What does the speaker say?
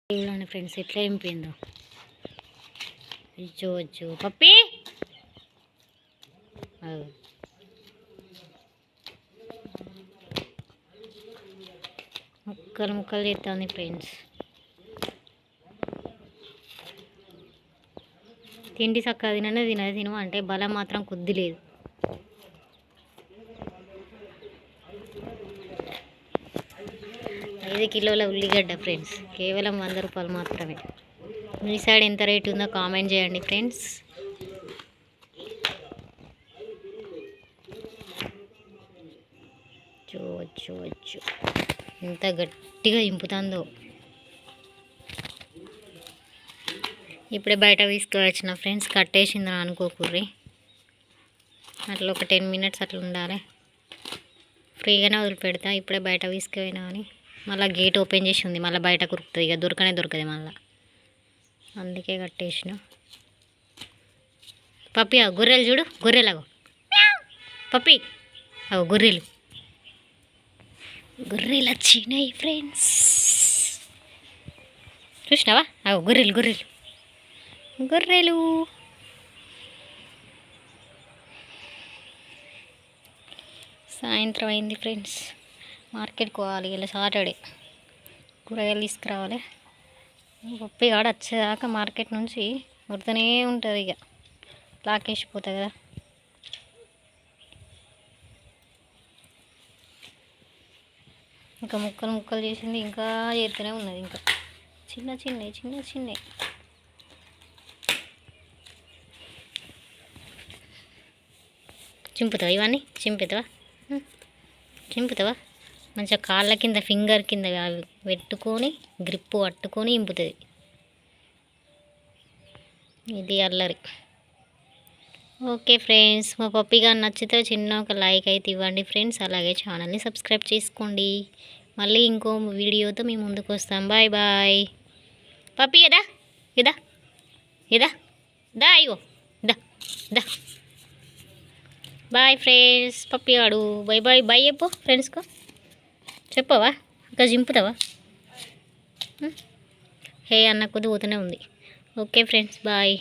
చూడండి ఫ్రెండ్స్ ఎట్లా ఎంపిందో వచ్చు పప్పి ముక్కలు ముక్కలు చేస్తుంది ఫ్రెండ్స్. తిండి చక్కగా తినదు అంటే బలం మాత్రం కొద్ది లేదు. ఐదు కిలోల ఉల్లిగడ్డ ఫ్రెండ్స్, కేవలం 100 రూపాయలు మాత్రమే. మీ సైడ్ ఎంత రేట్ ఉందో కామెంట్ చేయండి ఫ్రెండ్స్. చూవచ్చు ఎంత గట్టిగా ఇంపుతుందో. ఇప్పుడే బయట తీసుకువచ్చిన ఫ్రెండ్స్, కట్టేసిందని అనుకోకుర్రి. అట్లా ఒక 10 మినిట్స్ అట్లా ఉండాలి. ఫ్రీగానే వదిలిపెడతా. ఇప్పుడే బయట తీసుకుపోయినా అని మళ్ళీ గేట్ ఓపెన్ చేసి ఉంది. మళ్ళీ బయట కురుకుతుంది, ఇక దొరకదు మళ్ళీ, అందుకే కట్టేసిన. పప్పి అవు గొర్రెలు చూడు, గొర్రెలు అవు పప్పి, అవు గొర్రెలు వచ్చినాయి ఫ్రెండ్స్. చూసినావా? అవు గొర్రెలు. సాయంత్రం అయింది ఫ్రెండ్స్, మార్కెట్కి పోవాలి. ఇలా సాటర్డే కూరగాయలు తీసుకురావాలి. పప్పి కాడ వచ్చేదాకా మార్కెట్ నుంచి వరుతూనే ఉంటుంది, ఇక లాకేసిపోతుంది కదా. ఇంకా ముక్కలు చేసింది, ఇంకా చేరుతూనే ఉన్నది. ఇంకా చిన్న చింపుతావా? ఇవన్నీ చింపుతావా? మంచిగా కాళ్ళ కింద ఫింగర్ కింద పెట్టుకొని గ్రిప్పు పట్టుకొని ఇంపుతుంది. ఇది అల్లరి. ఓకే ఫ్రెండ్స్, మా పప్పి గారు నచ్చితే చిన్న ఒక లైక్ అయితే ఇవ్వండి ఫ్రెండ్స్. అలాగే ఛానల్ని సబ్స్క్రైబ్ చేసుకోండి. మళ్ళీ ఇంకో వీడియోతో మేము ముందుకు వస్తాం. Bye bye. పప్పి ఇదా అయ్యో దా. Bye friends. పప్పి ఆడు బాయ్ చెప్పు ఫ్రెండ్స్కు. చెప్పవా? ఇంకా చింపుతావా? హే అన్న కొద్ది పోతూనే ఉంది. Okay friends, bye.